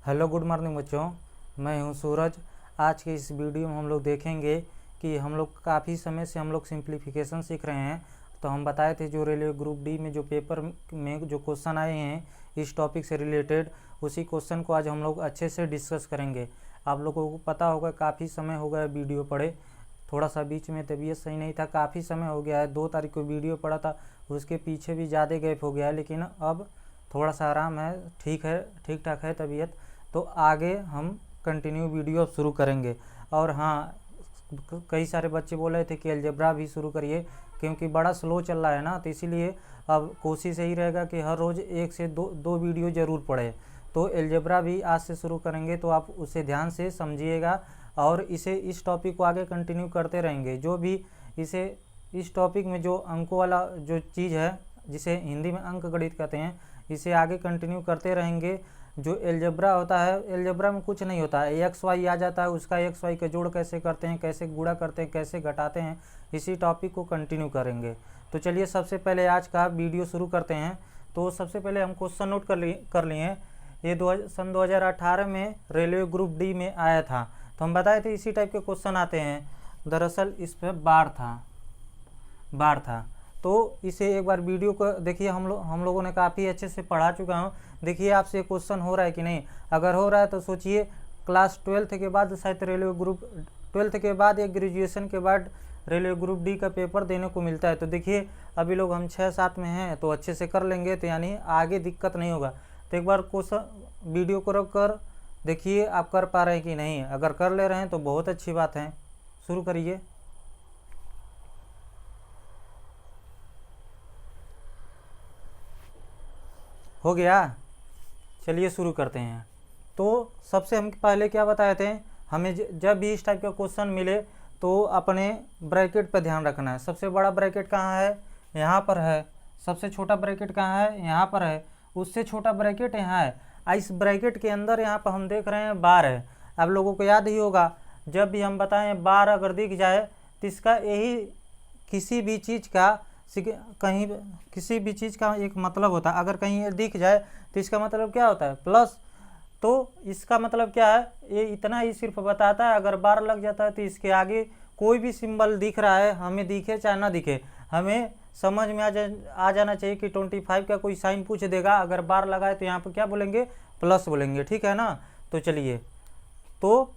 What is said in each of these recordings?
Hello good morning बच्चों, मैं हूं सूरज। आज के इस वीडियो में हम लोग देखेंगे कि हम लोग काफ़ी समय से हम लोग सिंप्लीफिकेशन सीख रहे हैं। तो हम बताए थे जो रेलवे ग्रुप डी में जो पेपर में जो क्वेश्चन आए हैं इस टॉपिक से रिलेटेड, उसी क्वेश्चन को आज हम लोग अच्छे से डिस्कस करेंगे। आप लोगों को पता होगा काफ़ी समय हो गया वीडियो पढ़े, थोड़ा सा बीच में तबीयत सही नहीं था, काफ़ी समय हो गया है। 2 तारीख को वीडियो पड़ा था, उसके पीछे भी ज़्यादा गैप हो गया है, लेकिन अब थोड़ा सा आराम है, ठीक ठाक है तबीयत। तो आगे हम कंटिन्यू वीडियो अब शुरू करेंगे। और हाँ, कई सारे बच्चे बोल रहे थे कि अलजेब्रा भी शुरू करिए, क्योंकि बड़ा स्लो चल रहा है ना, तो इसीलिए अब कोशिश यही रहेगा कि हर रोज़ 1 से 2 वीडियो ज़रूर पढ़े। तो अलजेब्रा भी आज से शुरू करेंगे, तो आप उसे ध्यान से समझिएगा और इस टॉपिक को आगे कंटिन्यू करते रहेंगे। जो भी इस टॉपिक में जो अंकों वाला जो चीज़ है, जिसे हिंदी में अंक गणित कहते हैं, इसे आगे कंटिन्यू करते रहेंगे। जो अलजेब्रा होता है, अलजेब्रा में कुछ नहीं होता है, एक्स वाई आ जाता है, उसका एक्स वाई का जोड़ कैसे करते हैं, कैसे गुणा करते हैं, कैसे घटाते हैं, इसी टॉपिक को कंटिन्यू करेंगे। तो चलिए सबसे पहले आज का वीडियो शुरू करते हैं। तो सबसे पहले हम क्वेश्चन नोट कर लिए। ये सन 2018 में रेलवे ग्रुप डी में आया था। तो हम बताए थे इसी टाइप के क्वेश्चन आते हैं। दरअसल इस पर बार था। तो इसे एक बार वीडियो को देखिए, हम लोगों ने काफ़ी अच्छे से पढ़ा चुका हूँ। देखिए आपसे क्वेश्चन हो रहा है कि नहीं। अगर हो रहा है तो सोचिए, क्लास 12th के बाद शायद रेलवे ग्रुप 12th के बाद या ग्रेजुएशन के बाद रेलवे ग्रुप डी का पेपर देने को मिलता है। तो देखिए अभी लोग हम 6-7 में हैं, तो अच्छे से कर लेंगे, तो यानी आगे दिक्कत नहीं होगा। तो एक बार क्वेश्चन वीडियो को रख कर देखिए आप कर पा रहे हैं कि नहीं। अगर कर ले रहे हैं तो बहुत अच्छी बात है। शुरू करिए। हो गया, चलिए शुरू करते हैं। तो सबसे हम पहले क्या बताए थे, हमें जब भी इस टाइप का क्वेश्चन मिले तो अपने ब्रैकेट पर ध्यान रखना है। सबसे बड़ा ब्रैकेट कहाँ है, यहाँ पर है। सबसे छोटा ब्रैकेट कहाँ है, यहाँ पर है। उससे छोटा ब्रैकेट यहाँ है। इस ब्रैकेट के अंदर यहाँ पर हम देख रहे हैं बार है। आप लोगों को याद ही होगा, जब भी हम बताएं बार अगर दिख जाए तो इसका यही किसी भी चीज़ का एक मतलब होता है। अगर कहीं ये दिख जाए तो इसका मतलब क्या होता है, प्लस। तो इसका मतलब क्या है, ये इतना ही सिर्फ बताता है। अगर बार लग जाता है तो इसके आगे कोई भी सिंबल दिख रहा है, हमें दिखे चाहे ना दिखे, हमें समझ में आ जाना चाहिए कि 25 का कोई साइन पूछ देगा, अगर बार लगाए तो यहाँ पर क्या बोलेंगे, प्लस बोलेंगे, ठीक है ना। तो चलिए, तो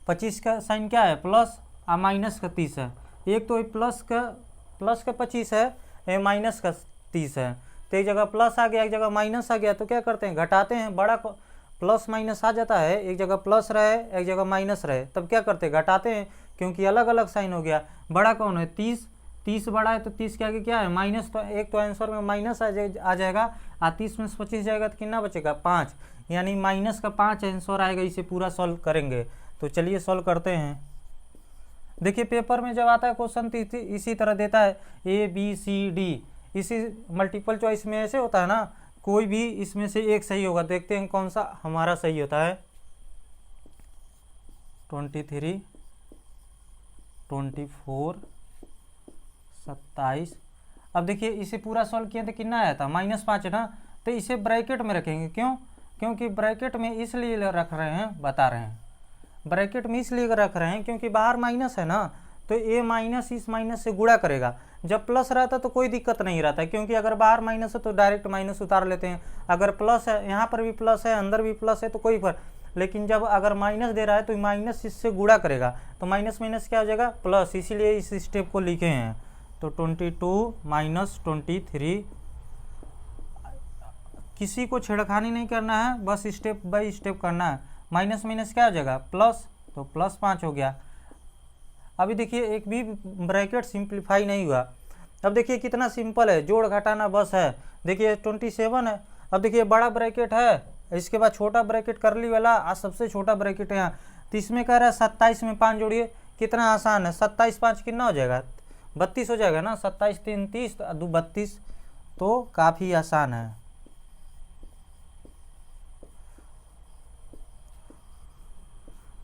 25 का साइन क्या है, प्लस, और माइनस का 30 है। एक तो प्लस का 25 है, माइनस का 30 है। तो एक जगह प्लस आ गया, एक जगह माइनस आ गया, तो क्या करते हैं, घटाते हैं। बड़ा प्लस माइनस आ जाता है, एक जगह प्लस रहे एक जगह माइनस रहे, तब क्या करते हैं, घटाते हैं, क्योंकि अलग अलग साइन हो गया। बड़ा कौन है, 30 बड़ा है, तो 30 के आगे क्या है, माइनस। तो एक तो आंसर में माइनस आ जाएगा, और 30 में से 25 जाएगा तो कितना बचेगा, 5, यानी माइनस का 5 आंसर आएगा। इसे पूरा सॉल्व करेंगे। तो चलिए सॉल्व करते हैं। देखिए पेपर में जब आता है क्वेश्चन तो इसी तरह देता है, ABCD। इसी मल्टीपल चॉइस में ऐसे होता है ना, कोई भी इसमें से एक सही होगा। देखते हैं कौन सा हमारा सही होता है। 23, 24, 27। अब देखिए इसे पूरा सॉल्व किया तो कितना आया था, -5 ना। तो इसे ब्रैकेट में रखेंगे, क्यों, क्योंकि ब्रैकेट में इसलिए रख रहे हैं, बता रहे हैं, ब्रैकेट में इसलिए रख रहे हैं क्योंकि बाहर माइनस है ना। तो ये माइनस इस माइनस से गुणा करेगा। जब प्लस रहता तो कोई दिक्कत नहीं रहता, क्योंकि अगर बाहर माइनस है तो डायरेक्ट माइनस उतार लेते हैं। अगर प्लस है, यहाँ पर भी प्लस है, अंदर भी प्लस है, तो कोई फर्क। लेकिन जब अगर माइनस दे रहा है तो माइनस इससे गुणा करेगा, तो माइनस माइनस क्या हो जाएगा, प्लस। इसीलिए इस स्टेप को लिखे हैं। तो 22 - 23, किसी को छेड़खानी नहीं करना है, बस स्टेप बाय स्टेप करना है। माइनस माइनस क्या हो जाएगा, प्लस, तो +5 हो गया। अभी देखिए एक भी ब्रैकेट सिंप्लीफाई नहीं हुआ। अब देखिए कितना सिंपल है, जोड़ घटाना बस है। देखिए 27 है। अब देखिए बड़ा ब्रैकेट है, इसके बाद छोटा ब्रैकेट करली वाला, आज सबसे छोटा ब्रैकेट है यहाँ। तो इसमें कह रहा है 27 में 5 जोड़िए, कितना आसान है। 27 5 कितना हो जाएगा, 32 हो जाएगा ना। 27 3 30, 2 32, तो काफ़ी आसान है।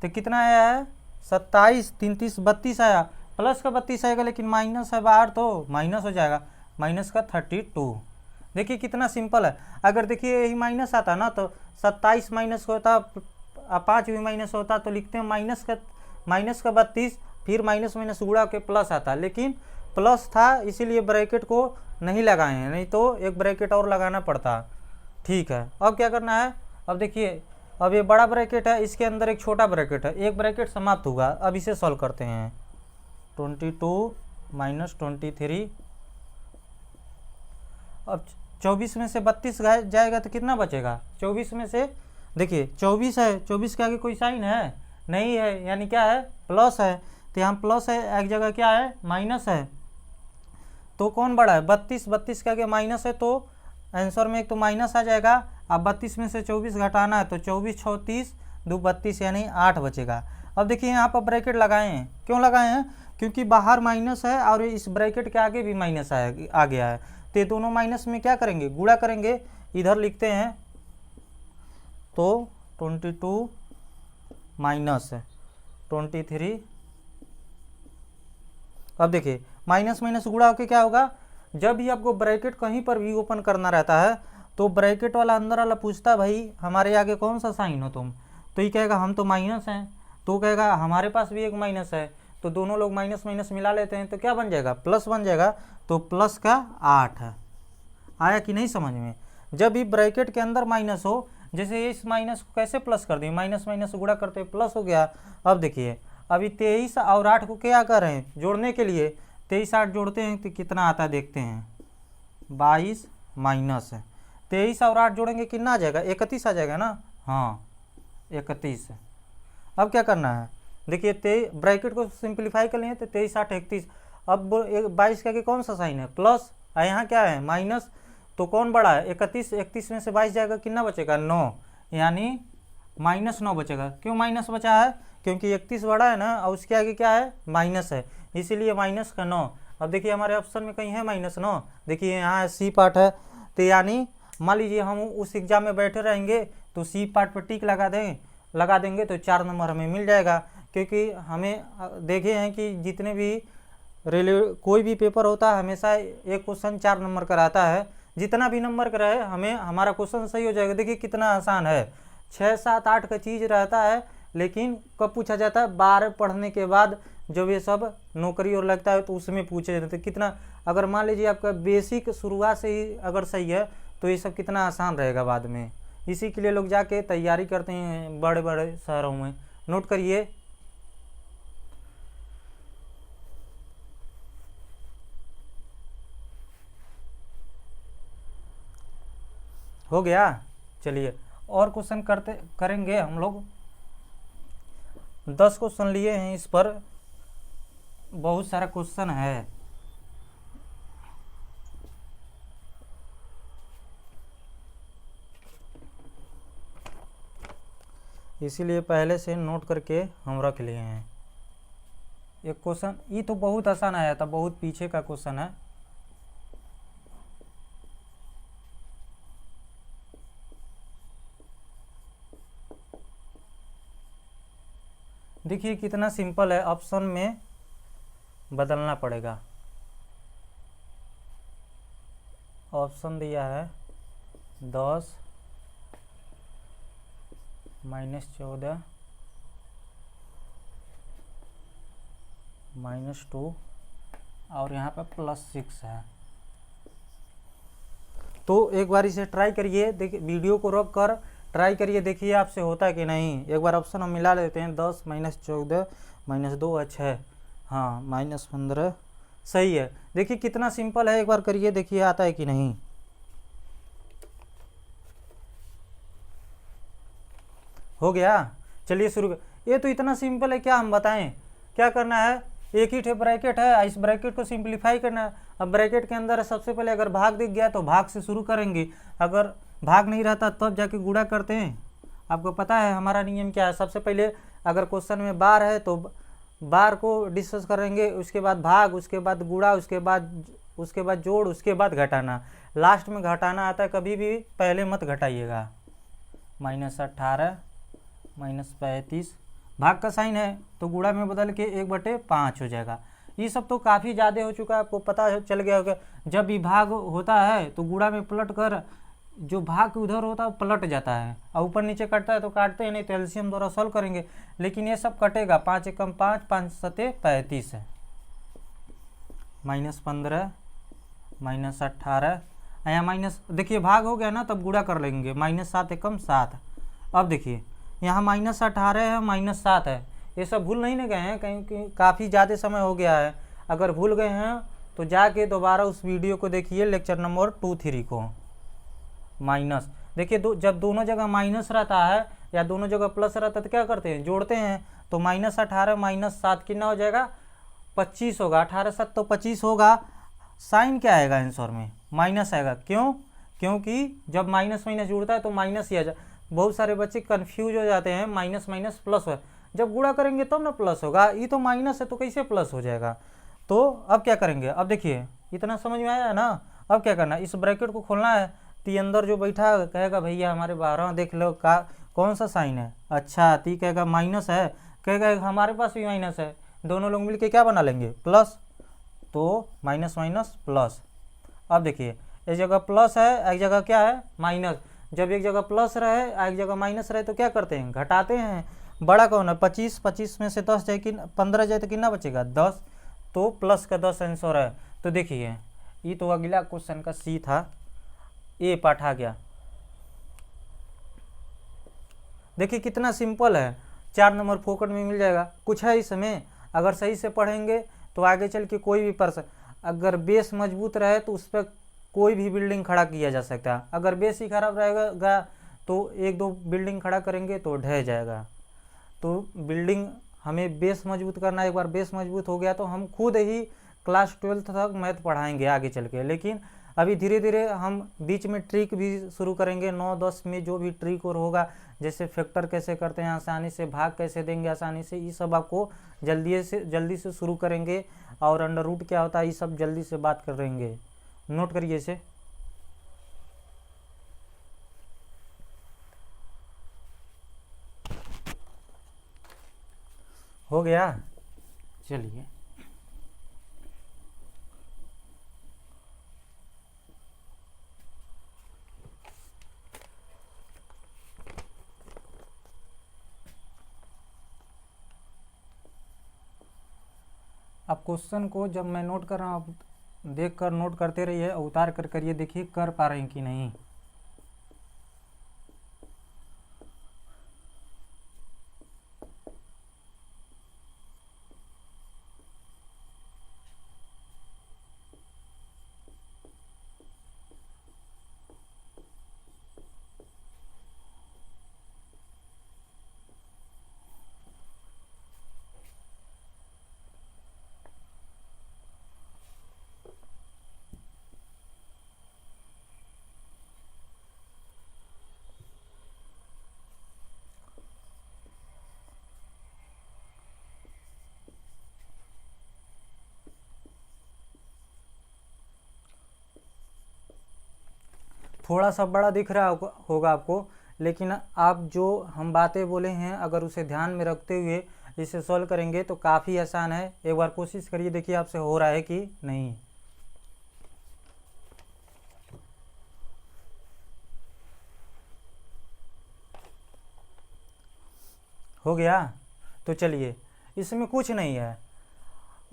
तो कितना आया है, 27 3 30 32 आया। प्लस का 32 आएगा, लेकिन माइनस है बाहर, तो माइनस हो जाएगा, माइनस का 32। देखिए कितना सिंपल है। अगर देखिए यही माइनस आता ना तो 27 माइनस होता, 5 भी माइनस होता तो लिखते हैं माइनस का 32, फिर माइनस माइनस गुणा के प्लस आता, लेकिन प्लस था इसीलिए ब्रैकेट को नहीं लगाए हैं, नहीं तो एक ब्रैकेट और लगाना पड़ता। ठीक है, अब क्या करना है, अब देखिए अब ये बड़ा ब्रैकेट है, इसके अंदर एक छोटा ब्रैकेट है, एक ब्रैकेट समाप्त होगा। अब इसे सॉल्व करते हैं। 22 माइनस 23, अब 24 में से 32 जाएगा तो कितना बचेगा, 24 में से देखिए 24 है, 24 के आगे कोई साइन है नहीं है, यानी क्या है, प्लस है, तो यहाँ प्लस है, एक जगह क्या है, माइनस है, तो कौन बड़ा है, 32, 32 के आगे माइनस है, तो आंसर में एक तो माइनस आ जाएगा। अब 32 में से 24 घटाना है तो 24 36 2 32 यानी 8 बचेगा। अब देखिए यहाँ पर ब्रैकेट लगाए हैं, क्यों लगाए हैं, क्योंकि बाहर माइनस है और इस ब्रैकेट के आगे भी माइनस आ गया है, तो ये दोनों माइनस में क्या करेंगे, गुणा करेंगे। इधर लिखते हैं तो 22 माइनस 23। अब देखिए माइनस माइनस गुणा होकर क्या होगा, जब भी आपको ब्रैकेट कहीं पर भी ओपन करना रहता है तो ब्रैकेट वाला अंदर वाला पूछता भाई हमारे आगे कौन सा साइन हो तुम, तो ये कहेगा हम तो माइनस हैं, तो कहेगा हमारे पास भी एक माइनस है, तो दोनों लोग माइनस माइनस मिला लेते हैं तो क्या बन जाएगा, प्लस बन जाएगा, तो प्लस का 8 है। आया कि नहीं समझ में। जब भी ब्रैकेट के अंदर माइनस हो, जैसे इस माइनस को कैसे प्लस कर दिए, माइनस माइनस गुणा करते प्लस हो गया। अब देखिए अभी 23 और 8 को क्या कर रहे हैं, जोड़ने के लिए 23 8 जोड़ते हैं तो कितना आता है देखते हैं, 22 माइनस 23 और 8 जोड़ेंगे कितना आ जाएगा, 31 आ जाएगा ना, हाँ 31। अब क्या करना है, देखिए ब्रैकेट को सिंप्लीफाई कर लें तो 23 8 31। अब 22 के आगे कौन सा साइन है, प्लस, और यहाँ क्या है माइनस, तो कौन बड़ा है, 31, 31 में से 22 जाएगा कितना बचेगा, 9, यानी -9 बचेगा। क्यों माइनस बचा है, क्योंकि 31 बड़ा है ना और उसके आगे क्या है, माइनस है, इसीलिए माइनस का 9। अब देखिए हमारे ऑप्शन में कहीं है -9, देखिए यहाँ सी पार्ट है, तो यानी मान लीजिए हम उस एग्जाम में बैठे रहेंगे तो सी पार्ट पर टिक लगा देंगे तो 4 नंबर हमें मिल जाएगा। क्योंकि हमें देखे हैं कि जितने भी कोई भी पेपर होता है हमेशा एक क्वेश्चन 4 नंबर का रहता है, जितना भी नंबर का रहे हमें हमारा क्वेश्चन सही हो जाएगा। देखिए कितना आसान है, 6 7 8 का चीज़ रहता है, लेकिन कब पूछा जाता है, 12 पढ़ने के बाद जब ये सब नौकरी और लगता है तो उसमें पूछे जाते कितना। अगर मान लीजिए आपका बेसिक शुरुआत से ही अगर सही है तो ये सब कितना आसान रहेगा बाद में। इसी के लिए लोग जाके तैयारी करते हैं बड़े बड़े शहरों में। नोट करिए, हो गया। चलिए और क्वेश्चन करेंगे हम लोग। 10 क्वेश्चन लिए हैं, इस पर बहुत सारा क्वेश्चन है। इसीलिए पहले से नोट करके हम रख लिए हैं। एक क्वेश्चन ये तो बहुत आसान आया था, बहुत पीछे का क्वेश्चन है। देखिए कितना सिंपल है, ऑप्शन में बदलना पड़ेगा। ऑप्शन दिया है 10 -14 -2 और यहाँ पे +6 है। तो एक बार इसे ट्राई करिए, देखिए वीडियो को रोक कर ट्राई करिए, देखिए आपसे होता है कि नहीं। एक बार ऑप्शन हम मिला लेते हैं, 10 -14 -2 है 6, हाँ -15 सही है। देखिए कितना सिंपल है, एक बार करिए देखिए आता है कि नहीं। हो गया। चलिए शुरू ये तो इतना सिंपल है, क्या हम बताएं। क्या करना है, एक ही ब्रैकेट है, इस ब्रैकेट को सिंप्लीफाई करना है। अब ब्रैकेट के अंदर सबसे पहले अगर भाग दिख गया तो भाग से शुरू करेंगे, अगर भाग नहीं रहता तब जाके गुणा करते हैं। आपको पता है हमारा नियम क्या है, सबसे पहले अगर क्वेश्चन में बार है तो बार को डिस्कस करेंगे, उसके बाद भाग, उसके बाद गुणा, उसके बाद जोड़, उसके बाद घटाना। लास्ट में घटाना आता है, कभी भी पहले मत घटाइएगा। -18 -35 भाग का साइन है तो गुणा में बदल के 1/5 हो जाएगा। ये सब तो काफ़ी ज़्यादा हो चुका है, आपको पता चल गया होगा। जब भी भाग होता है तो गुणा में पलट कर जो भाग उधर होता है पलट जाता है, और ऊपर नीचे कटता है तो काटते हैं नहीं, तो एलसीएम द्वारा सॉल्व करेंगे। लेकिन ये सब कटेगा, 5 एकम 5, 5 सते 35 है, -15 -18, यहाँ माइनस, देखिए भाग हो गया ना, तब गुणा कर लेंगे, -7 एकम 7। अब देखिए यहाँ -18 है, -7 है, ये सब भूल नहीं गए हैं कहीं कि काफ़ी ज़्यादा समय हो गया है। अगर भूल गए हैं तो जाके दोबारा उस वीडियो को देखिए, लेक्चर नंबर 2-3 को। माइनस, देखिए जब दोनों जगह माइनस रहता है या दोनों जगह प्लस रहता है तो क्या करते हैं, जोड़ते हैं। तो -18 -7 कितना हो जाएगा, 25 होगा। 18 7 तो 25 होगा। साइन क्या आएगा आंसर में, माइनस आएगा। क्यों? क्योंकि जब माइनस माइनस जुड़ता है तो माइनस ही आ जाए। बहुत सारे बच्चे कंफ्यूज हो जाते हैं, माइनस माइनस प्लस है, जब गुणा करेंगे तब ना प्लस होगा, ये तो माइनस है तो कैसे प्लस हो जाएगा। तो अब क्या करेंगे, अब देखिए इतना समझ में आया है ना। अब क्या करना है, इस ब्रैकेट को खोलना है, ती अंदर जो बैठा कहेगा भैया हमारे 12 देख लो का कौन सा साइन है। अच्छा, ती कहेगा माइनस है, कहेगा हमारे पास भी माइनस है, दोनों लोग मिलके क्या बना लेंगे, प्लस। तो माइनस माइनस प्लस। अब देखिए एक जगह प्लस है, एक जगह क्या है, माइनस। जब एक जगह प्लस रहे एक जगह माइनस रहे तो क्या करते हैं, घटाते हैं। बड़ा कौन है, 25, 25 में से 10 जाए कि 15 जाए तो कितना बचेगा, 10। तो प्लस का 10 आंसर है। तो देखिए ये तो अगला क्वेश्चन का सी था, ए पार्ट आ गया। देखिए कितना सिंपल है, 4 नंबर फोकट में मिल जाएगा। कुछ है इसमें, अगर सही से पढ़ेंगे तो आगे चल के कोई भी पर्सन, अगर बेस मजबूत रहे तो उस पर कोई भी बिल्डिंग खड़ा किया जा सकता है। अगर बेस ही खराब रहेगा तो 1-2 बिल्डिंग खड़ा करेंगे तो ढह जाएगा। तो बिल्डिंग हमें बेस मजबूत करना है। एक बार बेस मजबूत हो गया तो हम खुद ही क्लास 12th तक मैथ पढ़ाएंगे आगे चल के। लेकिन अभी धीरे धीरे हम बीच में ट्रिक भी शुरू करेंगे। 9-10 में जो भी ट्रिक और होगा, जैसे फैक्टर कैसे करते हैं आसानी से, भाग कैसे देंगे आसानी से, ये सब आपको जल्दी से शुरू करेंगे। और अंडर रूट क्या होता है ये सब जल्दी से बात करेंगे। नोट करिए इसे। हो गया, चलिए अब क्वेश्चन को जब मैं नोट कर रहा हूँ, आप देख कर नोट करते रहिए, उतार कर करिए, देखिए कर पा रहे हैं कि नहीं। थोड़ा सा बड़ा दिख रहा होगा आपको, लेकिन आप जो हम बातें बोले हैं अगर उसे ध्यान में रखते हुए इसे सॉल्व करेंगे तो काफ़ी आसान है। एक बार कोशिश करिए, देखिए आपसे हो रहा है कि नहीं। हो गया? तो चलिए, इसमें कुछ नहीं है,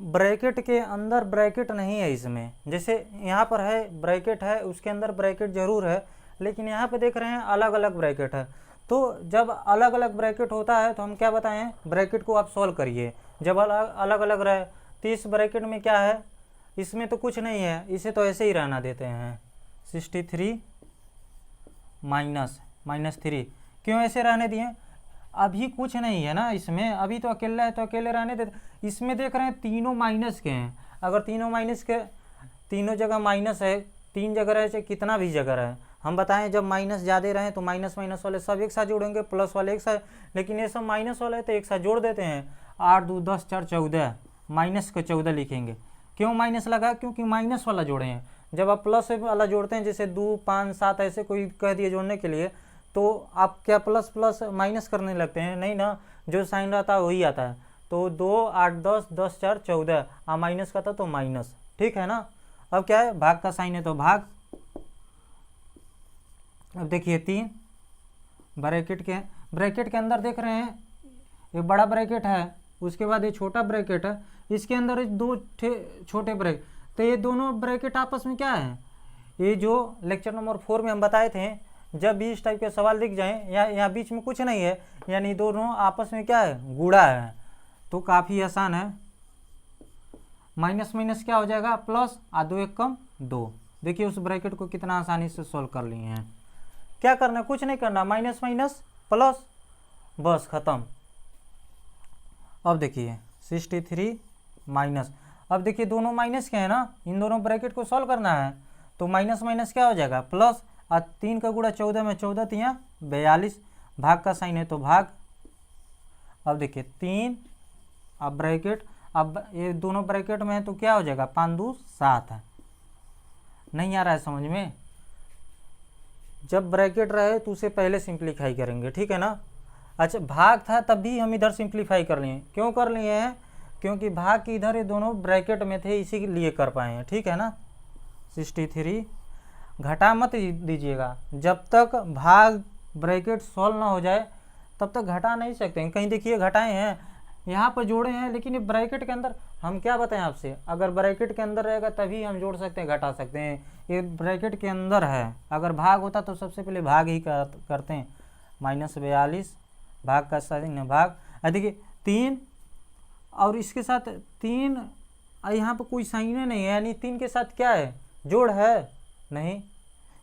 ब्रैकेट के अंदर ब्रैकेट नहीं है इसमें। जैसे यहाँ पर है ब्रैकेट है, उसके अंदर ब्रैकेट जरूर है, लेकिन यहाँ पे देख रहे हैं अलग अलग ब्रैकेट है। तो जब अलग अलग ब्रैकेट होता है तो हम क्या बताएं, ब्रैकेट को आप सॉल्व करिए। जब अलग अलग रहे तो इस ब्रैकेट में क्या है, इसमें तो कुछ नहीं है, इसे तो ऐसे ही रहना देते हैं। 63 -3 क्यों ऐसे रहने दिए, अभी कुछ नहीं है ना इसमें, अभी तो अकेला है तो अकेले रहने देते। इसमें देख रहे हैं तीनों माइनस के हैं, अगर तीनों माइनस के, तीनों जगह माइनस है, 3 जगह रहे चाहे कितना भी जगह रहे, हम बताएं जब माइनस ज़्यादा रहें तो माइनस माइनस वाले सब एक साथ जोड़ेंगे, प्लस वाले एक साथ। लेकिन ये सब माइनस वाले तो एक साथ जोड़ देते हैं। 8 2 10 4 14, माइनस का 14 लिखेंगे। क्यों माइनस लगा, क्योंकि माइनस वाला जोड़े हैं। जब आप प्लस वाला जोड़ते हैं, जैसे 2 5 7 ऐसे कोई कह दिए जोड़ने के लिए, तो आप क्या प्लस प्लस माइनस करने लगते हैं, नहीं ना, जो साइन रहता है वही आता है। तो 2 8 10 10 4 14 माइनस का था तो माइनस, ठीक है ना। अब क्या है, भाग का साइन है तो भाग। अब देखिए 3 ब्रैकेट के अंदर देख रहे हैं, एक बड़ा ब्रैकेट है, उसके बाद ये छोटा ब्रैकेट है, इसके अंदर 2 छोटे ब्रैकेट, तो ये दोनों ब्रैकेट आपस में क्या है, ये जो लेक्चर नंबर 4 में हम बताए थे, जब भी इस टाइप के सवाल दिख जाएं या यहाँ बीच में कुछ नहीं है, यानी दोनों आपस में क्या है, गुणा है, तो काफ़ी आसान है। माइनस माइनस क्या हो जाएगा, प्लस, 2 1 कम 2। देखिए उस ब्रैकेट को कितना आसानी से सॉल्व कर लिए हैं। क्या करना, कुछ नहीं करना, माइनस माइनस प्लस, बस खत्म। अब देखिए 63 माइनस, अब देखिए दोनों माइनस के हैं ना, इन दोनों ब्रैकेट को सॉल्व करना है, तो माइनस माइनस क्या हो जाएगा, प्लस, और 3 का गुणा 14 में 14 3 42, भाग का साइन है तो भाग। अब देखिए 3, अब ब्रैकेट, अब ये दोनों ब्रैकेट में है तो क्या हो जाएगा, 5 2 7 है। नहीं आ रहा है समझ में, जब ब्रैकेट रहे तो उसे पहले सिंप्लीफाई करेंगे, ठीक है ना। अच्छा भाग था तब भी हम इधर सिंप्लीफाई कर लिए, क्यों कर लिए हैं, क्योंकि भाग की इधर ये दोनों ब्रैकेट में थे, इसी के लिए कर पाए हैं, ठीक है ना। 63, घटा मत दीजिएगा, जब तक भाग ब्रैकेट सॉल्व ना हो जाए तब तक घटा नहीं सकते हैं। कहीं देखिए घटाए हैं, यहाँ पर जोड़े हैं, लेकिन ये ब्रैकेट के अंदर, हम क्या बताएं आपसे, अगर ब्रैकेट के अंदर रहेगा तभी हम जोड़ सकते हैं, घटा सकते हैं। ये ब्रैकेट के अंदर है, अगर भाग होता तो सबसे पहले भाग ही करते हैं। -42, भाग का साइन भाग। देखिए 3 और इसके साथ 3, यहाँ पर कोई साइन नहीं है, यानी 3 के साथ क्या है, जोड़ है नहीं।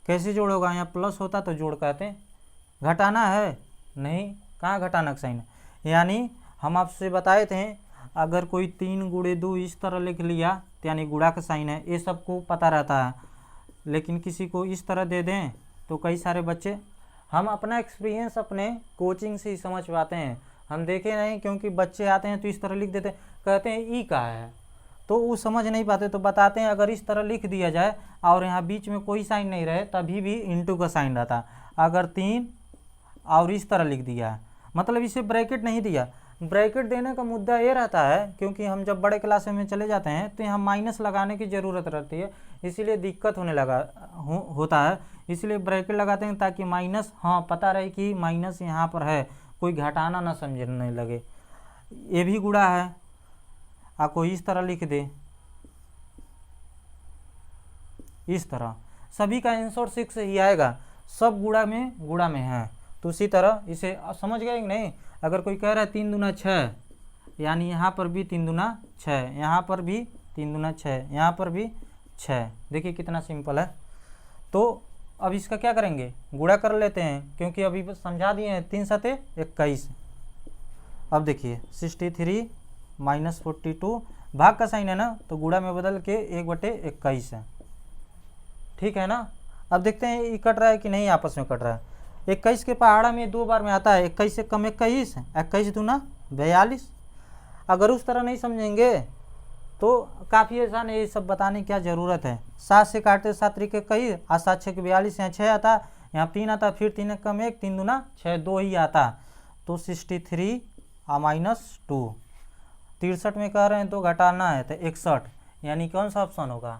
कैसे जोड़ होगा, यहाँ प्लस होता तो जोड़ कहते हैं, घटाना है नहीं, कहाँ घटाना का साइन है। यानी हम आपसे बताए थे, अगर कोई 3 गुणे 2 इस तरह लिख लिया तो यानी गुणा का साइन है, ये सबको पता रहता है, लेकिन किसी को इस तरह दे दें तो कई सारे बच्चे, हम अपना एक्सपीरियंस अपने कोचिंग से ही समझ पाते हैं, हम देखे नहीं, क्योंकि बच्चे आते हैं तो इस तरह लिख देते, कहते हैं ई का है, तो वो समझ नहीं पाते, तो बताते हैं अगर इस तरह लिख दिया जाए और यहाँ बीच में कोई साइन नहीं रहे तभी भी इंटू का साइन रहता। अगर 3 और इस तरह लिख दिया, मतलब इसे ब्रैकेट नहीं दिया, ब्रैकेट देने का मुद्दा ये रहता है, क्योंकि हम जब बड़े क्लास में चले जाते हैं तो यहाँ माइनस लगाने की ज़रूरत रहती है, इसीलिए दिक्कत होने लगा होता है, इसलिए ब्रैकेट लगाते हैं ताकि माइनस, हाँ पता रहे कि माइनस यहाँ पर है, कोई घटाना ना समझने लगे। ये भी गुणा है, आपको इस तरह लिख दे, इस तरह सभी का आंसर 6 ही आएगा, सब गुणा में है, तो उसी तरह इसे समझ गए कि नहीं। अगर कोई कह रहा है 3 दूना 6, यानी यहाँ पर भी 3 दूना 6, यहाँ पर भी 3 दूना 6, यहाँ पर भी 6, देखिए कितना सिंपल है। तो अब इसका क्या करेंगे, गुणा कर लेते हैं, क्योंकि अभी समझा दिए हैं, 3 7 21। अब देखिए 63 -42, भाग का साइन है ना, तो गुणा में बदल के 1/21 है, ठीक है ना। अब देखते हैं ये कट रहा है कि नहीं, आपस में कट रहा है। 21 के पहाड़ा में 2 बार में आता है, 21 से कम 21, 21 दूना 42। अगर उस तरह नहीं समझेंगे तो काफ़ी आसान है, ये सब बताने की क्या ज़रूरत है। 7 से काटते 7 3 21, और 7 6 42, यहाँ 6 आता, यहाँ 3 आता, फिर 3 कम 1, 3 दूना 6, 2 ही आता, तो 63 -2। 63 में कह रहे हैं तो घटाना है तो 61, यानी कौन सा ऑप्शन होगा,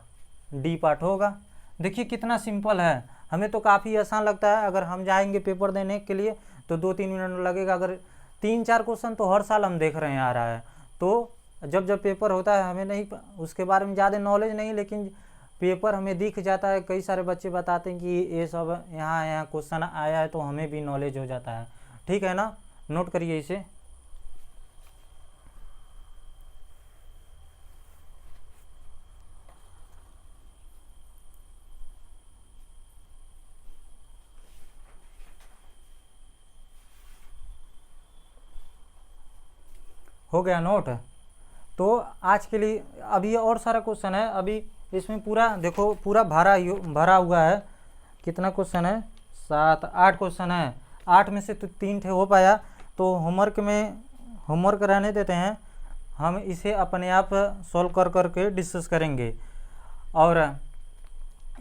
डी पार्ट होगा। देखिए कितना सिंपल है, हमें तो काफ़ी आसान लगता है। अगर हम जाएंगे पेपर देने के लिए तो 2-3 मिनट लगेगा, अगर 3-4 क्वेश्चन तो हर साल हम देख रहे हैं आ रहा है, तो जब पेपर होता है हमें नहीं, उसके बारे में ज़्यादा नॉलेज नहीं, लेकिन पेपर हमें दिख जाता है, कई सारे बच्चे बताते हैं कि ये सब यहाँ क्वेश्चन आया है, तो हमें भी नॉलेज हो जाता है, ठीक है ना। नोट करिए इसे। हो गया नोट। तो आज के लिए अभी और सारा क्वेश्चन है, अभी इसमें पूरा देखो, पूरा भरा हुआ है। कितना क्वेश्चन है, 7 8 क्वेश्चन है, 8 में से तो 3 थे हो पाया, तो होमवर्क रहने देते हैं, हम इसे अपने आप सॉल्व कर करके डिस्कस करेंगे। और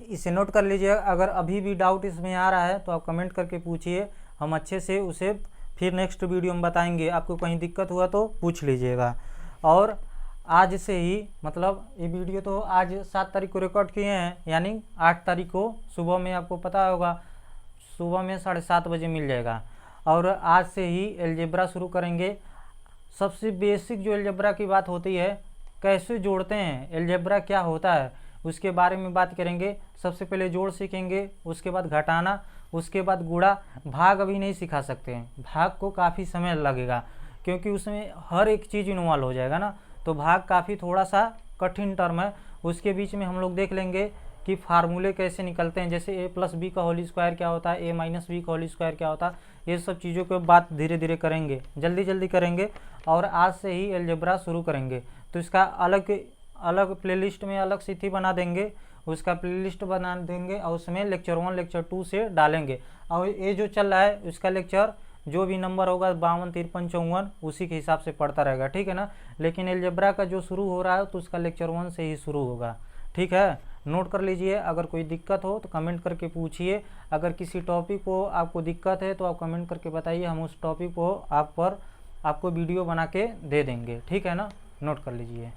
इसे नोट कर लीजिए, अगर अभी भी डाउट इसमें आ रहा है तो आप कमेंट करके पूछिए, हम अच्छे से उसे फिर नेक्स्ट वीडियो में बताएंगे। आपको कहीं दिक्कत हुआ तो पूछ लीजिएगा। और आज से ही मतलब ये वीडियो तो आज 7 तारीख को रिकॉर्ड किए हैं, यानी 8 तारीख को सुबह में आपको पता होगा सुबह में 7:30 बजे मिल जाएगा। और आज से ही अलजेब्रा शुरू करेंगे। सबसे बेसिक जो अलजेब्रा की बात होती है, कैसे जोड़ते हैं, अलजेब्रा क्या होता है, उसके बारे में बात करेंगे। सबसे पहले जोड़ सीखेंगे, उसके बाद घटाना, उसके बाद गुणा। भाग अभी नहीं सिखा सकते हैं, भाग को काफ़ी समय लगेगा क्योंकि उसमें हर एक चीज़ इन्वॉल्व हो जाएगा ना, तो भाग काफ़ी थोड़ा सा कठिन टर्म है। उसके बीच में हम लोग देख लेंगे कि फार्मूले कैसे निकलते हैं, जैसे a+b का होल स्क्वायर क्या होता है, a-b का होल स्क्वायर क्या होता है, ये सब चीज़ों को बात धीरे धीरे करेंगे, जल्दी जल्दी करेंगे। और आज से ही अलजेब्रा शुरू करेंगे, तो इसका अलग प्लेलिस्ट में अलग से थी बना देंगे, उसका प्लेलिस्ट बना देंगे और उसमें लेक्चर 1 लेक्चर 2 से डालेंगे। और ये जो चल रहा है उसका लेक्चर जो भी नंबर होगा 52, 53, 54 उसी के हिसाब से पढ़ता रहेगा, ठीक है ना। लेकिन अलजेब्रा का जो शुरू हो रहा है तो उसका लेक्चर 1 से ही शुरू होगा, ठीक है। नोट कर लीजिए। अगर कोई दिक्कत हो तो कमेंट करके पूछिए। अगर किसी टॉपिक को आपको दिक्कत है तो आप कमेंट करके बताइए, हम उस टॉपिक को आपको वीडियो बना के दे देंगे, ठीक है ना। नोट कर लीजिए।